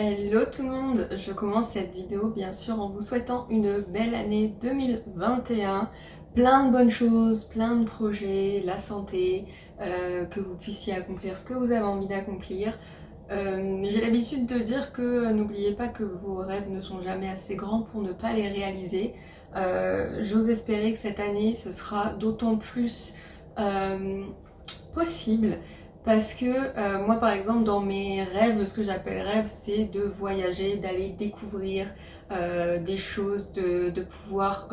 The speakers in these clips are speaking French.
Hello tout le monde, je commence cette vidéo bien sûr en vous souhaitant une belle année 2021, plein de bonnes choses, plein de projets, la santé, que vous puissiez accomplir ce que vous avez envie d'accomplir. J'ai l'habitude de dire que n'oubliez pas que vos rêves ne sont jamais assez grands pour ne pas les réaliser. J'ose espérer que cette année ce sera d'autant plus possible. Parce que moi par exemple dans mes rêves, ce que j'appelle rêve, c'est de voyager, d'aller découvrir des choses, de pouvoir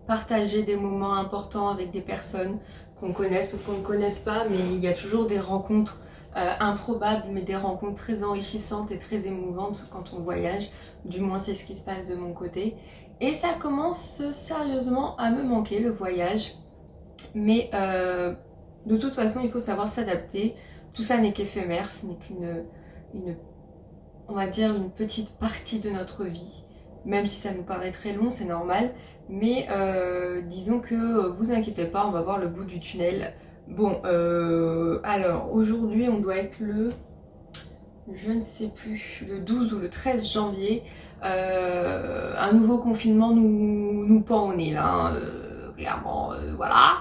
partager des moments importants avec des personnes qu'on connaisse ou qu'on ne connaisse pas, mais il y a toujours des rencontres improbables, mais des rencontres très enrichissantes et très émouvantes quand on voyage, du moins c'est ce qui se passe de mon côté. Et ça commence sérieusement à me manquer le voyage, mais de toute façon, il faut savoir s'adapter. Tout ça n'est qu'éphémère, ce n'est on va dire, une petite partie de notre vie. Même si ça nous paraît très long, c'est normal. Mais disons que vous inquiétez pas, on va voir le bout du tunnel. Bon, alors aujourd'hui, on doit être je ne sais plus, le 12 ou le 13 janvier. Un nouveau confinement nous pend au nez là, hein, clairement, voilà.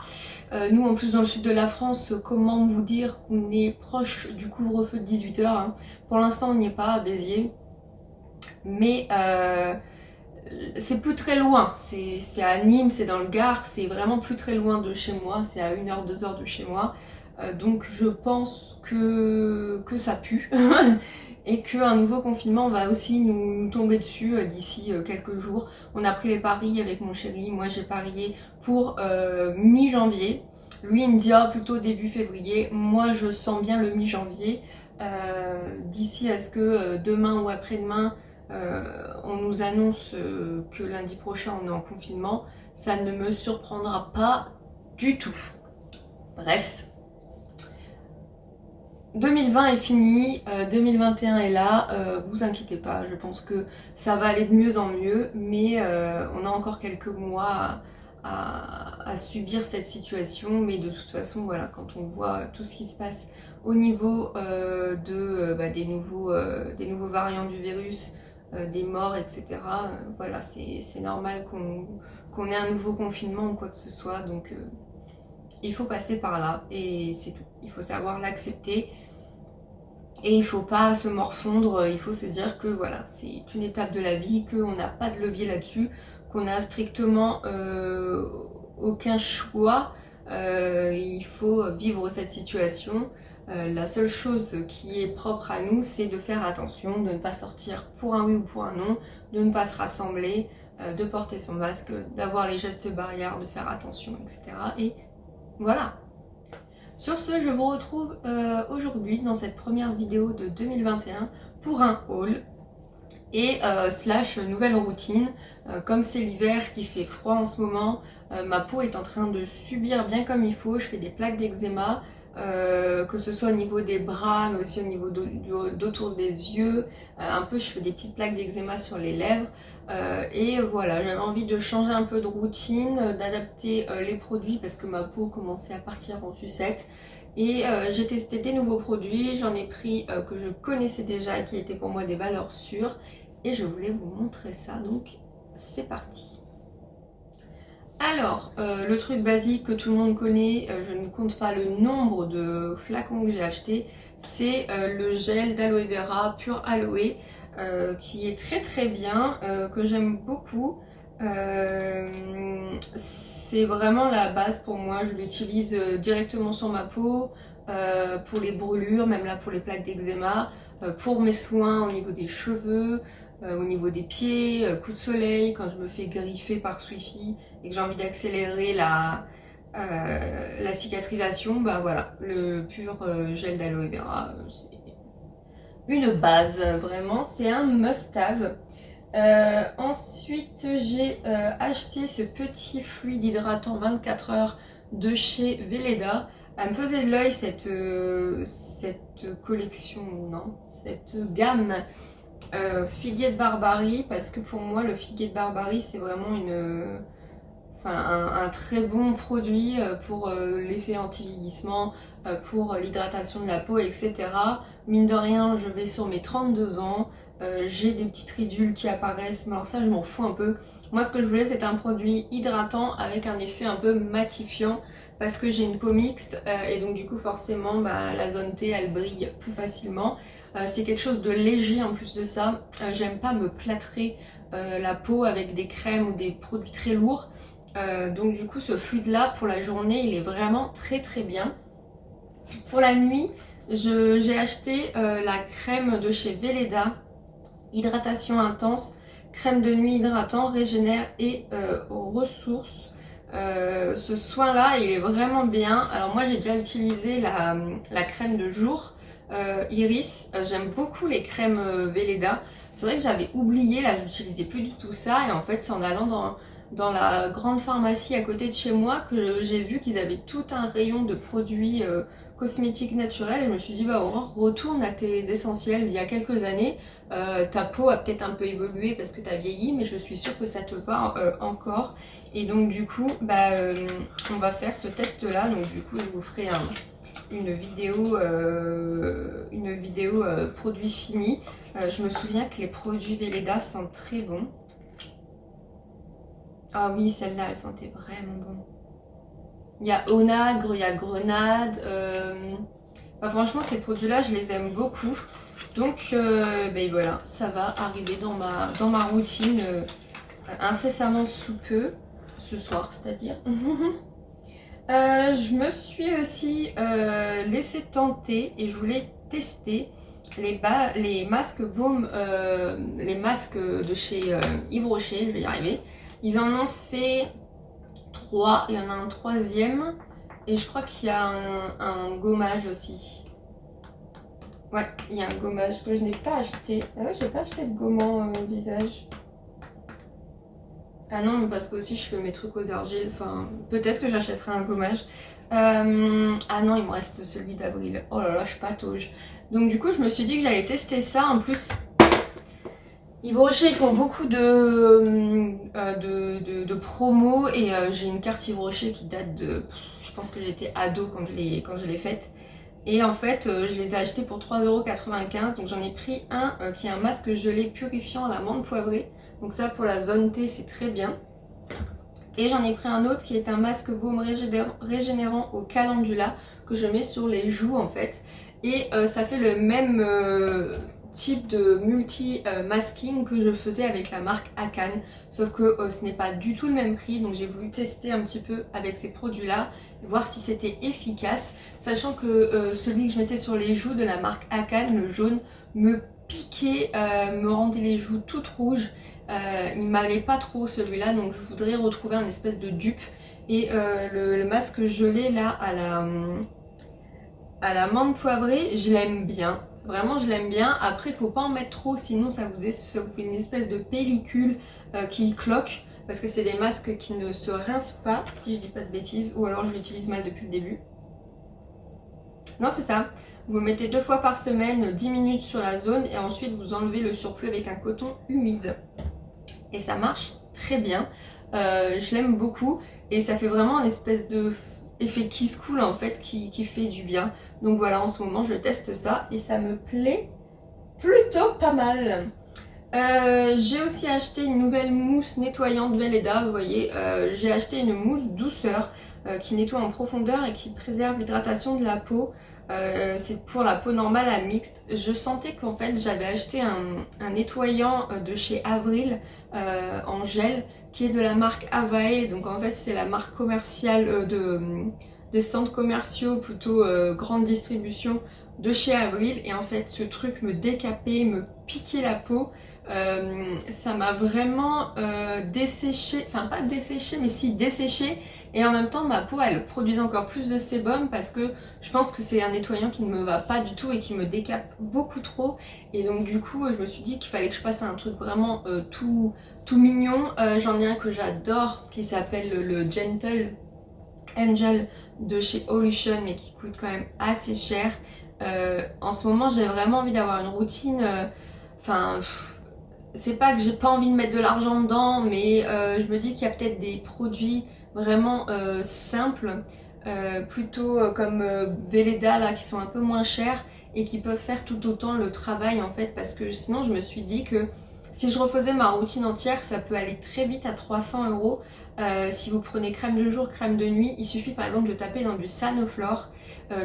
Nous en plus dans le sud de la France, comment vous dire qu'on est proche du couvre-feu de 18h, hein. Pour l'instant on n'y est pas à Béziers, mais c'est plus très loin, c'est à Nîmes, c'est dans le Gard, c'est vraiment plus très loin de chez moi, c'est à 1 heure, 2 heures de chez moi. Donc je pense que ça pue et qu'un nouveau confinement va aussi nous tomber dessus d'ici quelques jours. On a pris les paris avec mon chéri, moi j'ai parié pour mi-janvier. Lui il me dit plutôt début février, moi je sens bien le mi-janvier. D'ici à ce que demain ou après-demain on nous annonce que lundi prochain on est en confinement, ça ne me surprendra pas du tout. Bref, 2020 est fini, 2021 est là, vous inquiétez pas, je pense que ça va aller de mieux en mieux, mais on a encore quelques mois à subir cette situation, mais de toute façon, voilà, quand on voit tout ce qui se passe au niveau des nouveaux variants du virus, des morts, etc., voilà, c'est normal qu'on ait un nouveau confinement ou quoi que ce soit, donc il faut passer par là, et c'est tout, il faut savoir l'accepter. Et il faut pas se morfondre, il faut se dire que voilà, c'est une étape de la vie, qu'on n'a pas de levier là-dessus, qu'on a strictement aucun choix, il faut vivre cette situation. La seule chose qui est propre à nous, c'est de faire attention, de ne pas sortir pour un oui ou pour un non, de ne pas se rassembler, de porter son masque, d'avoir les gestes barrières, de faire attention, etc. Et voilà. Sur ce, je vous retrouve aujourd'hui dans cette première vidéo de 2021 pour un haul et slash nouvelle routine. Comme c'est l'hiver, qui fait froid en ce moment, ma peau est en train de subir bien comme il faut. Je fais des plaques d'eczéma, que ce soit au niveau des bras, mais aussi au niveau d'autour des yeux. Un peu, je fais des petites plaques d'eczéma sur les lèvres. Et voilà, j'avais envie de changer un peu de routine, d'adapter les produits parce que ma peau commençait à partir en sucette. Et j'ai testé des nouveaux produits, j'en ai pris que je connaissais déjà et qui étaient pour moi des valeurs sûres. Et je voulais vous montrer ça, donc c'est parti. Alors, le truc basique que tout le monde connaît, je ne compte pas le nombre de flacons que j'ai achetés, c'est le gel d'aloe vera pur aloe, qui est très très bien, que j'aime beaucoup. C'est vraiment la base pour moi, je l'utilise directement sur ma peau, pour les brûlures, même là pour les plaques d'eczéma, pour mes soins au niveau des cheveux, au niveau des pieds, coup de soleil, quand je me fais griffer par Swifie et que j'ai envie d'accélérer la cicatrisation, bah voilà, le pur gel d'aloe vera, c'est une base, vraiment, c'est un must-have. Ensuite, j'ai acheté ce petit fluide hydratant 24 heures de chez Velleda. Elle me faisait de l'œil cette collection, non, cette gamme figuier de Barbarie, parce que pour moi le figuier de Barbarie c'est vraiment enfin un très bon produit pour l'effet anti-vieillissement, pour l'hydratation de la peau, etc. Mine de rien, je vais sur mes 32 ans, j'ai des petites ridules qui apparaissent, mais alors ça je m'en fous un peu. Moi ce que je voulais c'était un produit hydratant avec un effet un peu matifiant parce que j'ai une peau mixte et donc du coup forcément la zone T elle brille plus facilement. C'est quelque chose de léger en plus de ça, j'aime pas me plâtrer la peau avec des crèmes ou des produits très lourds. Donc du coup ce fluide là pour la journée il est vraiment très très bien. Pour la nuit j'ai acheté la crème de chez Velleda, hydratation intense, crème de nuit hydratant, régénère et ressource. Ce soin là il est vraiment bien. Alors moi j'ai déjà utilisé la crème de jour Iris, j'aime beaucoup les crèmes Velleda. C'est vrai que j'avais oublié, là j'utilisais plus du tout ça et en fait c'est en allant dans la grande pharmacie à côté de chez moi que j'ai vu qu'ils avaient tout un rayon de produits cosmétiques naturels et je me suis dit bah Aurore, retourne à tes essentiels d'il y a quelques années. Ta peau a peut-être un peu évolué parce que tu as vieilli mais je suis sûre que ça te va encore et donc du coup on va faire ce test là, donc du coup je vous ferai une vidéo produit fini. Je me souviens que les produits Velleda sentent très bon. Ah oui, celle-là, elle sentait vraiment bon. Il y a Onagre, il y a Grenade. Franchement, ces produits-là, je les aime beaucoup. Donc, voilà, ça va arriver dans ma routine incessamment sous peu. Ce soir, c'est-à-dire. Je me suis aussi laissé tenter et je voulais tester les masques baume, les masques de chez Yves Rocher, je vais y arriver. Ils en ont fait 3, il y en a un troisième et je crois qu'il y a un gommage aussi. Ouais, il y a un gommage que je n'ai pas acheté. Ah ouais, j'ai pas acheté de gommant visage. Ah non, mais parce que aussi je fais mes trucs aux argiles, enfin peut-être que j'achèterai un gommage. Ah non, il me reste celui d'avril. Oh là là, je patauge. Donc du coup, je me suis dit que j'allais tester ça. En plus, Yves Rocher, ils font beaucoup de promos et j'ai une carte Yves Rocher qui date de... Je pense que j'étais ado quand je l'ai faite. Et en fait, je les ai achetés pour 3,95 €. Donc j'en ai pris un qui est un masque gelé purifiant à la menthe poivrée. Donc ça pour la zone T c'est très bien. Et j'en ai pris un autre qui est un masque baume régénérant au calendula que je mets sur les joues en fait. Et ça fait le même type de multi-masking que je faisais avec la marque Akan. Sauf que ce n'est pas du tout le même prix. Donc j'ai voulu tester un petit peu avec ces produits là, voir si c'était efficace. Sachant que celui que je mettais sur les joues de la marque Akan, le jaune, me piquait, me rendait les joues toutes rouges. Il m'allait pas trop celui-là, donc je voudrais retrouver un espèce de dupe. Et le masque gelé là à la menthe poivrée, je l'aime bien. Vraiment, je l'aime bien. Après, il faut pas en mettre trop, sinon ça vous fait une espèce de pellicule qui cloque. Parce que c'est des masques qui ne se rincent pas, si je dis pas de bêtises. Ou alors je l'utilise mal depuis le début. Non, c'est ça. Vous le mettez 2 fois par semaine, 10 minutes sur la zone. Et ensuite, vous enlevez le surplus avec un coton humide. Et ça marche très bien. Je l'aime beaucoup. Et ça fait vraiment une espèce de effet kiss cool en fait qui fait du bien. Donc voilà, en ce moment je teste ça et ça me plaît plutôt pas mal. J'ai aussi acheté une nouvelle mousse nettoyante Velleda. Vous voyez, j'ai acheté une mousse douceur qui nettoie en profondeur et qui préserve l'hydratation de la peau. C'est pour la peau normale à mixte. Je sentais qu'en fait j'avais acheté un nettoyant de chez Avril en gel qui est de la marque Avae. Donc en fait c'est la marque commerciale des centres commerciaux plutôt grande distribution de chez Avril. Et en fait ce truc me décapait, me piquait la peau. Ça m'a vraiment desséché, enfin pas desséché mais si desséché, et en même temps ma peau elle produisait encore plus de sébum parce que je pense que c'est un nettoyant qui ne me va pas du tout et qui me décape beaucoup trop. Et donc du coup je me suis dit qu'il fallait que je passe à un truc vraiment tout mignon. J'en ai un que j'adore qui s'appelle le Gentle Angel de chez Olution mais qui coûte quand même assez cher. En ce moment j'ai vraiment envie d'avoir une routine, c'est pas que j'ai pas envie de mettre de l'argent dedans, mais je me dis qu'il y a peut-être des produits vraiment simples, plutôt comme Velleda là, qui sont un peu moins chers et qui peuvent faire tout autant le travail en fait, parce que sinon je me suis dit que si je refaisais ma routine entière, ça peut aller très vite à 300 €. Si vous prenez crème de jour, crème de nuit, il suffit par exemple de taper dans du Sanoflore,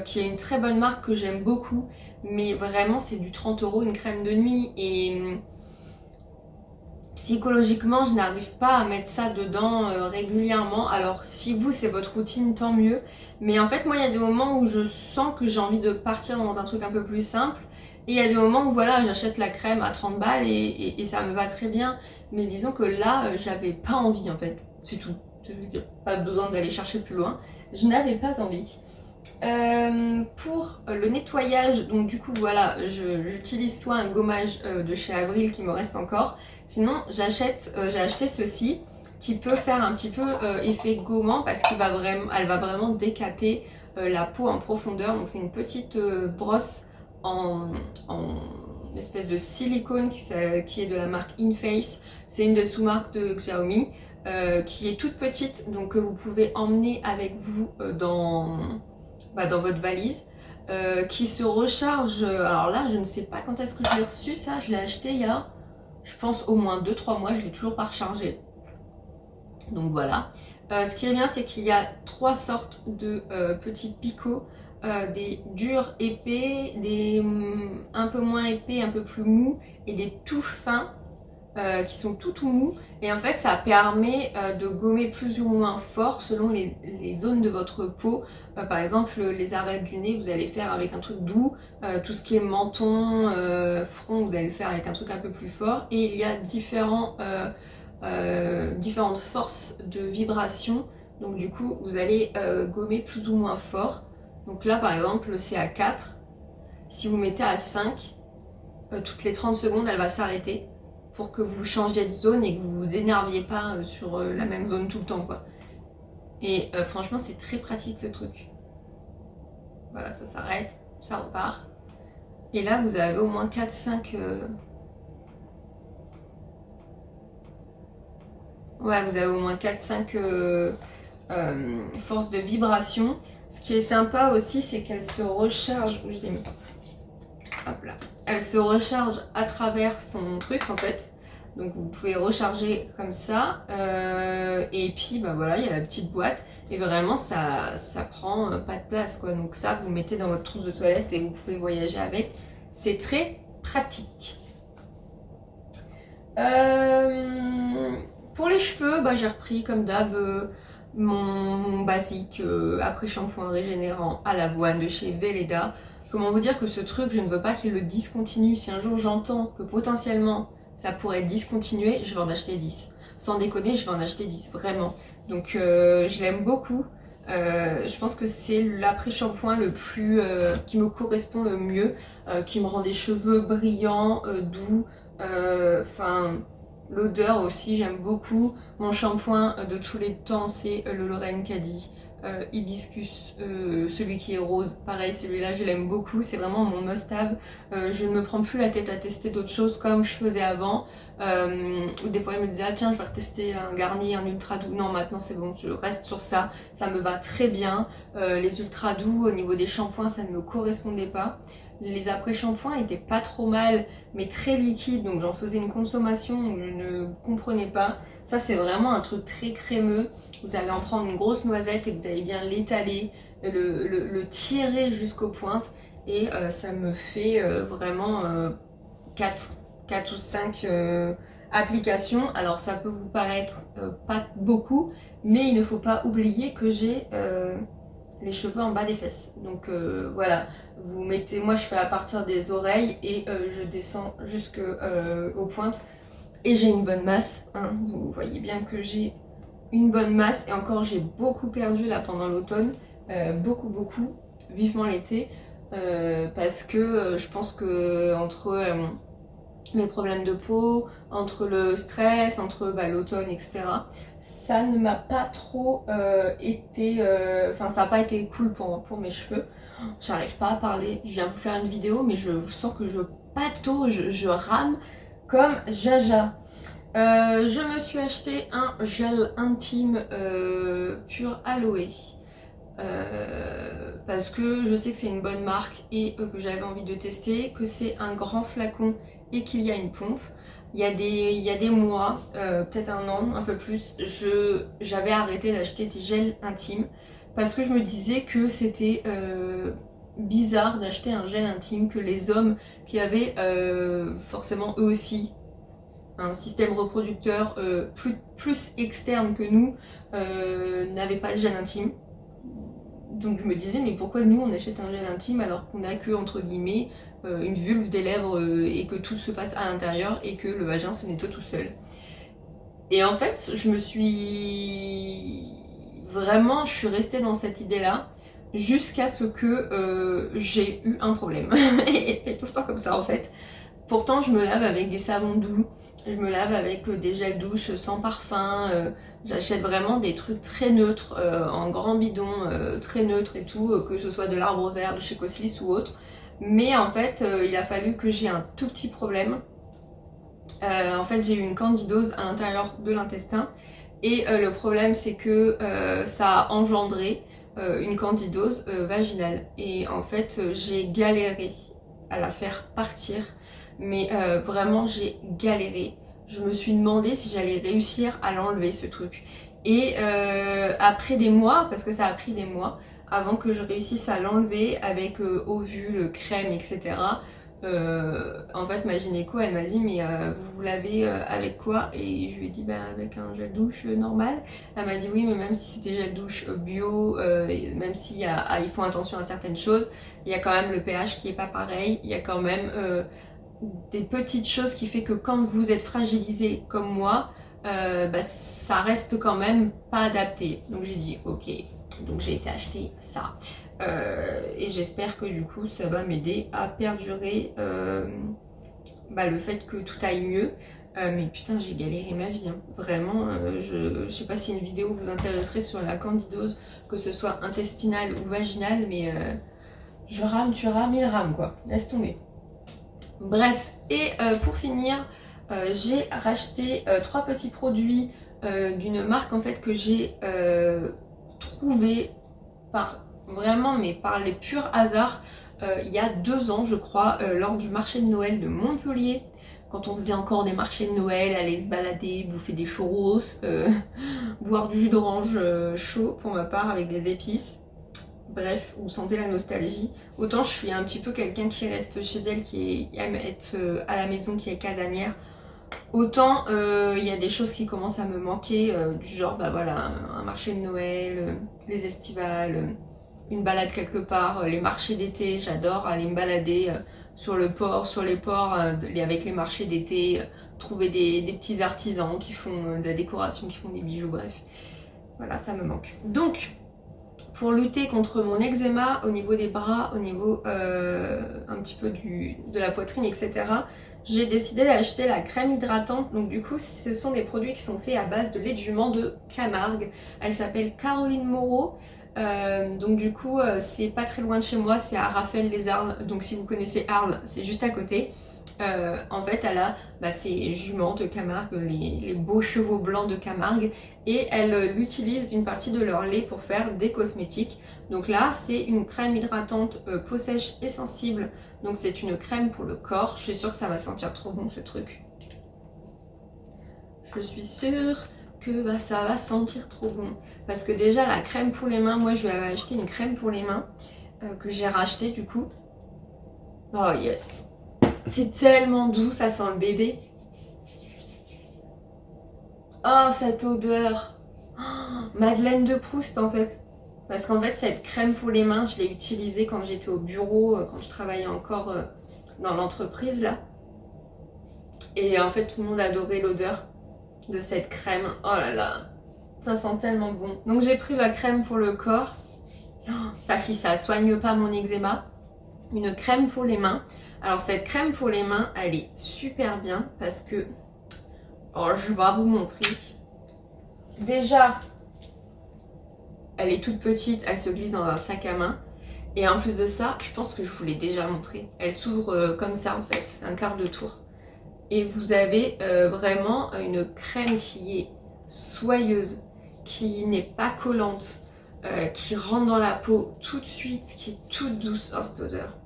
qui est une très bonne marque que j'aime beaucoup, mais vraiment c'est du 30 € une crème de nuit, et psychologiquement je n'arrive pas à mettre ça dedans régulièrement. Alors si vous c'est votre routine, tant mieux, mais en fait moi il y a des moments où je sens que j'ai envie de partir dans un truc un peu plus simple, et il y a des moments où voilà, j'achète la crème à 30 balles et ça me va très bien, mais disons que là j'avais pas envie en fait, c'est tout. Pas besoin d'aller chercher plus loin, je n'avais pas envie. Pour le nettoyage, donc du coup voilà, j'utilise soit un gommage de chez Avril qui me reste encore, sinon j'ai acheté ceci qui peut faire un petit peu effet gommant, parce qu'elle va vraiment décaper la peau en profondeur. Donc c'est une petite brosse en espèce de silicone qui est de la marque InFace. C'est une des sous-marques de Xiaomi, qui est toute petite, donc que vous pouvez emmener avec vous dans votre valise, qui se recharge. Alors là, je ne sais pas quand est-ce que je l'ai reçu, ça. Je l'ai acheté il y a, je pense, au moins 2-3 mois. Je l'ai toujours pas rechargé. Donc voilà. Ce qui est bien, c'est qu'il y a 3 sortes de petits picots. Des durs épais, des un peu moins épais, un peu plus mous, et des tout fins. Qui sont tout mous, et en fait ça permet de gommer plus ou moins fort selon les zones de votre peau. Par exemple les arêtes du nez vous allez faire avec un truc doux, tout ce qui est menton, front vous allez le faire avec un truc un peu plus fort, et il y a différentes forces de vibration, donc du coup vous allez gommer plus ou moins fort. Donc là par exemple c'est à 4, si vous mettez à 5, toutes les 30 secondes elle va s'arrêter pour que vous changiez de zone et que vous vous énerviez pas sur la même zone tout le temps quoi. Et franchement c'est très pratique ce truc. Voilà, ça s'arrête, ça repart. Et là vous avez au moins 4-5 ouais, vous avez au moins 4-5 forces de vibration. Ce qui est sympa aussi, c'est qu'elle se recharge. Où je l'ai mis? Hop là. Elle se recharge à travers son truc en fait. Donc vous pouvez recharger comme ça. Et puis bah voilà, il y a la petite boîte. Et vraiment ça prend pas de place quoi. Donc ça vous mettez dans votre trousse de toilette et vous pouvez voyager avec. C'est très pratique. Pour les cheveux, bah, j'ai repris comme d'hab mon basique après shampoing régénérant à l'avoine de chez Velleda. Comment vous dire que ce truc, je ne veux pas qu'il le discontinue. Si un jour j'entends que potentiellement ça pourrait discontinuer, je vais en acheter 10. Sans déconner, je vais en acheter 10, vraiment. Donc je l'aime beaucoup. Je pense que c'est l'après-shampoing le plus qui me correspond le mieux, qui me rend des cheveux brillants, doux. Enfin, l'odeur aussi, j'aime beaucoup. Mon shampoing de tous les temps, c'est le Lorraine Caddy Hibiscus, celui qui est rose. Pareil, celui-là, je l'aime beaucoup. C'est vraiment mon must-have. Je ne me prends plus la tête à tester d'autres choses comme je faisais avant. Ou des fois, je me disais, ah tiens, je vais retester un Garnier, un ultra doux. Non, maintenant, c'est bon, je reste sur ça. Ça me va très bien. Les ultra doux, au niveau des shampoings, ça ne me correspondait pas. Les après-shampoings étaient pas trop mal, mais très liquides, donc j'en faisais une consommation où je ne comprenais pas. Ça, c'est vraiment un truc très crémeux. Vous allez en prendre une grosse noisette et vous allez bien l'étaler, le tirer jusqu'aux pointes, et ça me fait vraiment 4 ou 5 applications. Alors ça peut vous paraître pas beaucoup, mais il ne faut pas oublier que j'ai les cheveux en bas des fesses. Donc voilà, vous mettez, moi je fais à partir des oreilles et je descends jusqu'aux pointes, et j'ai une bonne masse, hein. Vous voyez bien que j'ai une bonne masse, et encore j'ai beaucoup perdu là pendant l'automne, beaucoup, vivement l'été, parce que je pense que entre mes problèmes de peau, entre le stress, entre l'automne, etc., ça ne m'a pas trop été... Enfin, ça n'a pas été cool pour mes cheveux. J'arrive pas à parler, je viens vous faire une vidéo, mais je sens que je patauge, je rame. comme Jaja. Je me suis acheté un gel intime pur aloe. Parce que je sais que c'est une bonne marque et que j'avais envie de tester, que c'est un grand flacon et qu'il y a une pompe. Il y a des mois, peut-être un an, un peu plus, j'avais arrêté d'acheter des gels intimes parce que je me disais que c'était bizarre d'acheter un gel intime, que les hommes qui avaient forcément eux aussi un système reproducteur plus externe que nous n'avaient pas de gel intime. Donc je me disais, mais pourquoi nous on achète un gel intime alors qu'on a que, entre guillemets, une vulve, des lèvres et que tout se passe à l'intérieur et que le vagin se nettoie tout seul. Et en fait, je suis restée dans cette idée-là jusqu'à ce que j'ai eu un problème. Et c'est tout le temps comme ça en fait. Pourtant, je me lave avec des savons doux, je me lave avec des gels douche sans parfum, j'achète vraiment des trucs très neutres, en grand bidon, très neutres et tout, que ce soit de l'Arbre Vert, de chez Coslis ou autre. Mais en fait, il a fallu que j'ai un tout petit problème. En fait, j'ai eu une candidose à l'intérieur de l'intestin. Et le problème, c'est que ça a engendré une candidose vaginale. Et en fait, j'ai galéré à la faire partir. Mais vraiment, j'ai galéré. Je me suis demandé si j'allais réussir à l'enlever, ce truc. Et après des mois, parce que ça a pris des mois, avant que je réussisse à l'enlever avec ovule, crème, etc. En fait, ma gynéco, elle m'a dit, mais vous lavez avec quoi? Et je lui ai dit, bah, avec un gel douche normal. Elle m'a dit, oui, mais même si c'était gel douche bio, même ils font attention à certaines choses, il y a quand même le pH qui est pas pareil, il y a quand même des petites choses qui fait que quand vous êtes fragilisé comme moi, bah, ça reste quand même pas adapté. Donc j'ai dit, ok, donc j'ai été acheter ça. Et j'espère que du coup ça va m'aider à perdurer bah, le fait que tout aille mieux. Mais putain, j'ai galéré ma vie, hein. Vraiment, je sais pas si une vidéo vous intéresserait sur la candidose, que ce soit intestinale ou vaginale, mais je rame, tu rames, il rame quoi, laisse tomber. Bref, et pour finir, j'ai racheté 3 petits produits d'une marque en fait que j'ai trouvé par les purs hasards il y a 2 ans je crois, lors du marché de Noël de Montpellier, quand on faisait encore des marchés de Noël, aller se balader, bouffer des churros, boire du jus d'orange chaud pour ma part avec des épices. Bref, vous sentez la nostalgie. Autant je suis un petit peu quelqu'un qui reste chez elle, qui aime être à la maison, qui est casanière. Autant il y a des choses qui commencent à me manquer, du genre bah voilà, un marché de Noël, les estivales, une balade quelque part, les marchés d'été. J'adore aller me balader sur le port, sur les ports, avec les marchés d'été, trouver des petits artisans qui font de la décoration, qui font des bijoux, bref. Voilà, ça me manque. Donc, pour lutter contre mon eczéma au niveau des bras, au niveau un petit peu de la poitrine, etc., j'ai décidé d'acheter la crème hydratante. Donc du coup, ce sont des produits qui sont faits à base de lait de jument de Camargue. Elle s'appelle Caroline Moreau. Donc du coup, c'est pas très loin de chez moi, c'est à Raphaël-les-Arles. Donc si vous connaissez Arles, c'est juste à côté. En fait, elle a ces juments de Camargue, les beaux chevaux blancs de Camargue, et elle utilise une partie de leur lait pour faire des cosmétiques. Donc là, c'est une crème hydratante peau sèche et sensible. Donc c'est une crème pour le corps. Je suis sûre que ça va sentir trop bon ce truc. Je suis sûre que ça va sentir trop bon. Parce que déjà, la crème pour les mains, moi je lui avais acheté une crème pour les mains que j'ai racheté du coup. Oh yes! C'est tellement doux, ça sent le bébé. Oh, cette odeur. Oh, Madeleine de Proust en fait. Parce qu'en fait, cette crème pour les mains, je l'ai utilisée quand j'étais au bureau, quand je travaillais encore dans l'entreprise là. Et en fait, tout le monde adorait l'odeur de cette crème. Oh là là, ça sent tellement bon. Donc j'ai pris la crème pour le corps. Oh, ça, si ça soigne pas mon eczéma. Une crème pour les mains. Alors cette crème pour les mains, elle est super bien parce que, oh, je vais vous montrer. Déjà, elle est toute petite, elle se glisse dans un sac à main. Et en plus de ça, je pense que je vous l'ai déjà montré. Elle s'ouvre comme ça en fait, c'est un quart de tour. et vous avez vraiment une crème qui est soyeuse, qui n'est pas collante, qui rentre dans la peau tout de suite, qui est toute douce. Oh, cette odeur.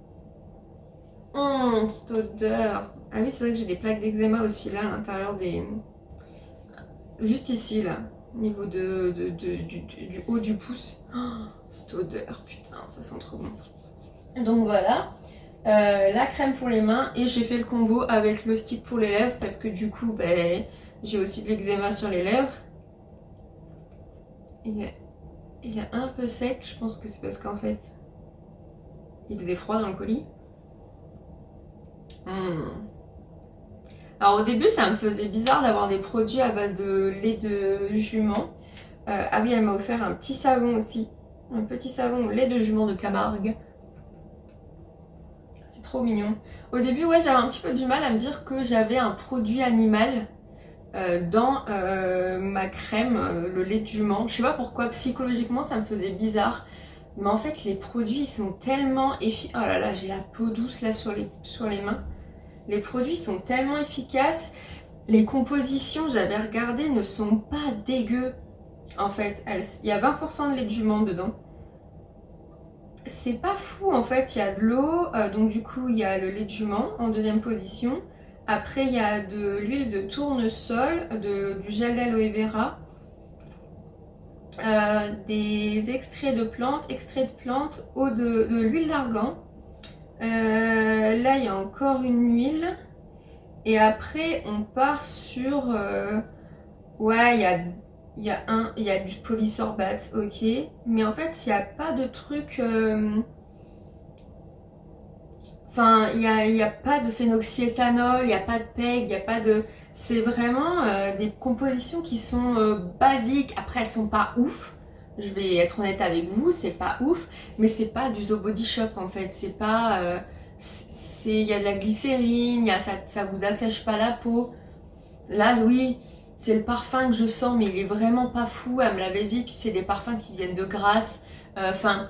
Cette odeur. Ah oui, c'est vrai que j'ai des plaques d'eczéma aussi là à l'intérieur des... Juste ici là, au niveau du haut du pouce. Oh, cette odeur, putain, ça sent trop bon. Donc voilà, la crème pour les mains et j'ai fait le combo avec le stick pour les lèvres parce que du coup, ben, j'ai aussi de l'eczéma sur les lèvres. Il est un peu sec, je pense que c'est parce qu'en fait, il faisait froid dans le colis. Alors au début, ça me faisait bizarre d'avoir des produits à base de lait de jument. Ah oui, elle m'a offert un petit savon aussi. Un petit savon au lait de jument de Camargue. C'est trop mignon. Au début, ouais, j'avais un petit peu du mal à me dire que j'avais un produit animal dans ma crème, le lait de jument. Je sais pas pourquoi, psychologiquement, ça me faisait bizarre. Mais en fait, les produits ils sont tellement efficaces. Oh là là, j'ai la peau douce là sur les mains. Les produits sont tellement efficaces. Les compositions, j'avais regardé, ne sont pas dégueu. En fait, il y a 20% de lait de jument dedans. C'est pas fou en fait, il y a de l'eau, donc du coup il y a le lait de jument en deuxième position. Après il y a de l'huile de tournesol, du gel d'aloe vera, des extraits de plantes, eau de l'huile d'argan. Là il y a encore une huile. Et après on part sur... ouais, il y a du polysorbate, ok. Mais en fait, il n'y a pas de truc... Enfin, il y a pas de phénoxyéthanol, il n'y a pas de PEG, il n'y a pas de... C'est vraiment des compositions qui sont basiques. Après, elles sont pas ouf. Je vais être honnête avec vous, c'est pas ouf. Mais c'est pas du The Body Shop, en fait. C'est pas... il y a de la glycérine, ça vous assèche pas la peau. Là, oui... C'est le parfum que je sens, mais il est vraiment pas fou. Elle me l'avait dit, puis c'est des parfums qui viennent de Grasse. Enfin,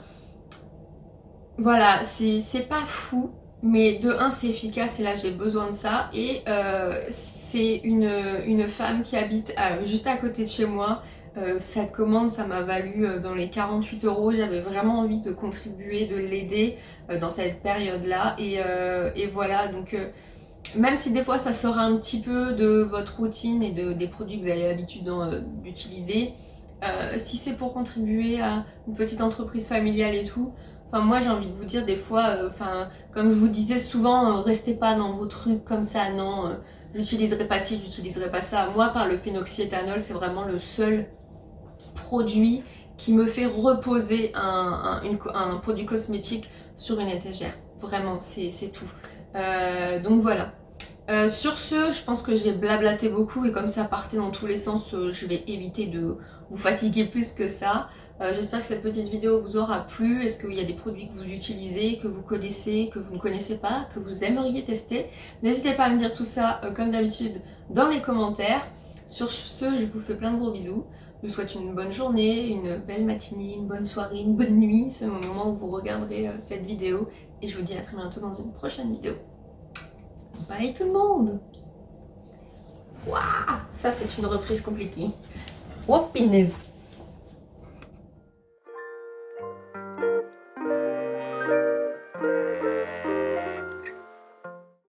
voilà, c'est pas fou, mais de un, c'est efficace et là, j'ai besoin de ça. Et c'est une femme qui habite juste à côté de chez moi. Cette commande, ça m'a valu dans les 48 €. J'avais vraiment envie de contribuer, de l'aider dans cette période-là. Et voilà, donc... même si des fois ça sort un petit peu de votre routine et des produits que vous avez l'habitude d'utiliser, si c'est pour contribuer à une petite entreprise familiale et tout, enfin moi j'ai envie de vous dire des fois, comme je vous disais souvent, restez pas dans vos trucs comme ça, non, j'utiliserai pas ci, j'utiliserai pas ça. Moi par le phénoxyéthanol, c'est vraiment le seul produit qui me fait reposer un produit cosmétique sur une étagère. Vraiment, c'est tout. Donc voilà. Sur ce, je pense que j'ai blablaté beaucoup et comme ça partait dans tous les sens, je vais éviter de vous fatiguer plus que ça. J'espère que cette petite vidéo vous aura plu. Est-ce qu'il y a des produits que vous utilisez, que vous connaissez, que vous ne connaissez pas, que vous aimeriez tester? N'hésitez pas à me dire tout ça, comme d'habitude, dans les commentaires. Sur ce, je vous fais plein de gros bisous. Je vous souhaite une bonne journée, une belle matinée, une bonne soirée, une bonne nuit, selon le moment où vous regarderez cette vidéo. Et je vous dis à très bientôt dans une prochaine vidéo. Bye tout le monde! Waouh! Ça c'est une reprise compliquée. Oh, punaise!